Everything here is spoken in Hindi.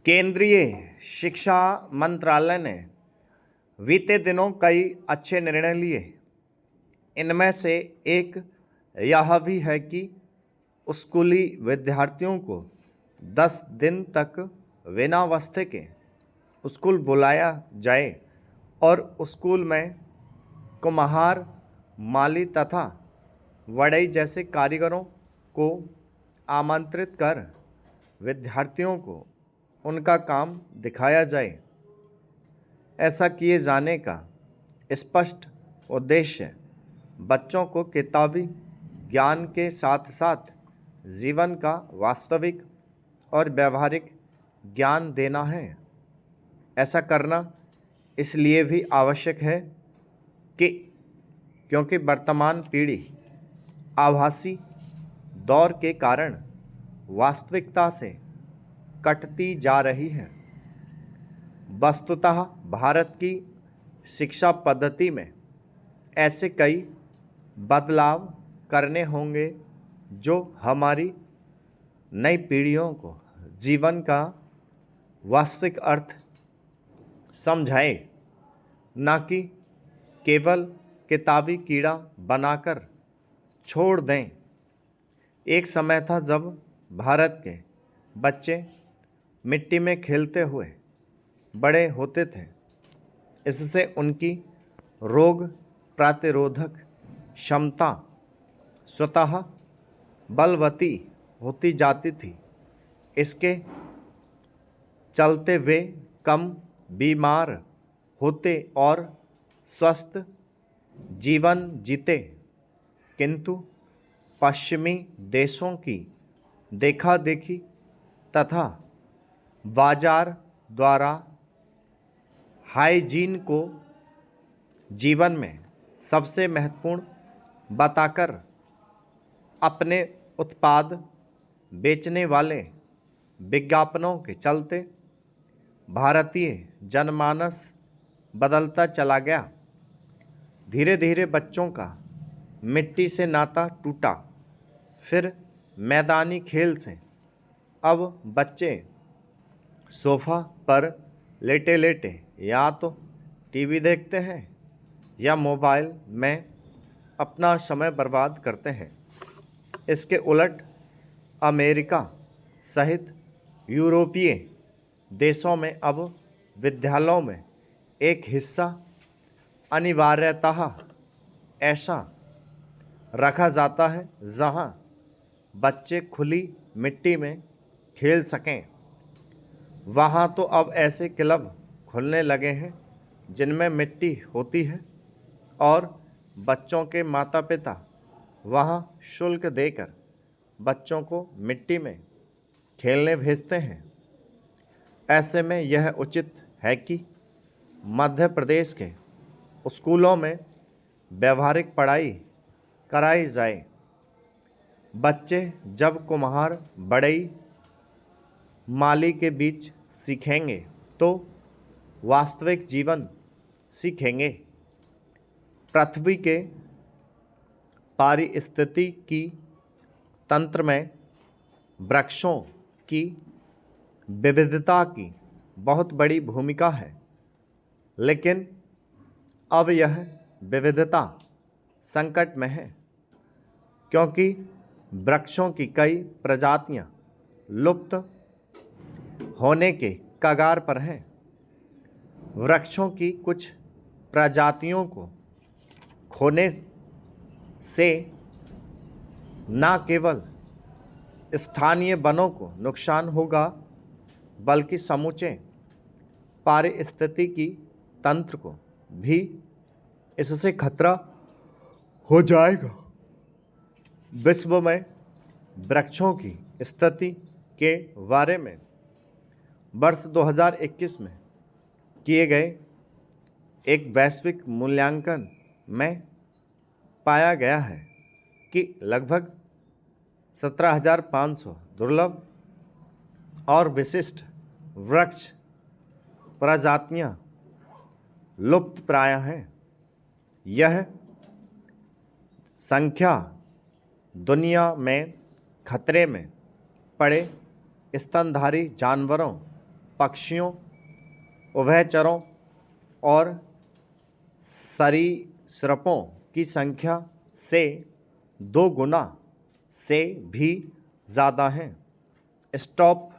केंद्रीय शिक्षा मंत्रालय ने बीते दिनों कई अच्छे निर्णय लिए। इनमें से एक यह भी है कि स्कूली विद्यार्थियों को 10 दिन तक बिना वस्त्र के स्कूल बुलाया जाए और स्कूल में कुम्हार, माली तथा बढ़ई जैसे कारीगरों को आमंत्रित कर विद्यार्थियों को उनका काम दिखाया जाए। ऐसा किए जाने का स्पष्ट उद्देश्य बच्चों को किताबी ज्ञान के साथ साथ जीवन का वास्तविक और व्यवहारिक ज्ञान देना है। ऐसा करना इसलिए भी आवश्यक है कि क्योंकि वर्तमान पीढ़ी आभासी दौर के कारण वास्तविकता से कटती जा रही है। वस्तुतः भारत की शिक्षा पद्धति में ऐसे कई बदलाव करने होंगे जो हमारी नई पीढ़ियों को जीवन का वास्तविक अर्थ समझाए, न कि केवल किताबी कीड़ा बनाकर छोड़ दें। एक समय था जब भारत के बच्चे मिट्टी में खेलते हुए बड़े होते थे। इससे उनकी रोग प्रतिरोधक क्षमता स्वतः बलवती होती जाती थी। इसके चलते वे कम बीमार होते और स्वस्थ जीवन जीते। किंतु पश्चिमी देशों की देखा देखी तथा बाजार द्वारा हाइजीन को जीवन में सबसे महत्वपूर्ण बताकर अपने उत्पाद बेचने वाले विज्ञापनों के चलते भारतीय जनमानस बदलता चला गया। धीरे धीरे बच्चों का मिट्टी से नाता टूटा। फिर मैदानी खेल से अब बच्चे सोफ़ा पर लेटे लेटे या तो टीवी देखते हैं या मोबाइल में अपना समय बर्बाद करते हैं। इसके उलट अमेरिका सहित यूरोपीय देशों में अब विद्यालयों में एक हिस्सा अनिवार्यतः ऐसा रखा जाता है जहां बच्चे खुली मिट्टी में खेल सकें। वहाँ तो अब ऐसे क्लब खुलने लगे हैं जिनमें मिट्टी होती है और बच्चों के माता पिता वहाँ शुल्क देकर बच्चों को मिट्टी में खेलने भेजते हैं। ऐसे में यह उचित है कि मध्य प्रदेश के स्कूलों में व्यवहारिक पढ़ाई कराई जाए। बच्चे जब कुम्हार, बढ़ई, माली के बीच सीखेंगे तो वास्तविक जीवन सीखेंगे। पृथ्वी के पारिस्थितिकी तंत्र में वृक्षों की विविधता की बहुत बड़ी भूमिका है, लेकिन अब यह विविधता संकट में है क्योंकि वृक्षों की कई प्रजातियां लुप्त होने के कगार पर हैं। वृक्षों की कुछ प्रजातियों को खोने से न केवल स्थानीय वनों को नुकसान होगा बल्कि समूचे पारिस्थितिकी तंत्र को भी इससे खतरा हो जाएगा। विश्व में वृक्षों की स्थिति के बारे में वर्ष 2021 में किए गए एक वैश्विक मूल्यांकन में पाया गया है कि लगभग 17,500 दुर्लभ और विशिष्ट वृक्ष प्रजातियां लुप्तप्राय हैं। यह संख्या दुनिया में खतरे में पड़े स्तनधारी जानवरों पक्षियों, उभयचरों और सरीसृपों की संख्या से 2 गुना से भी ज़्यादा हैं। स्टॉप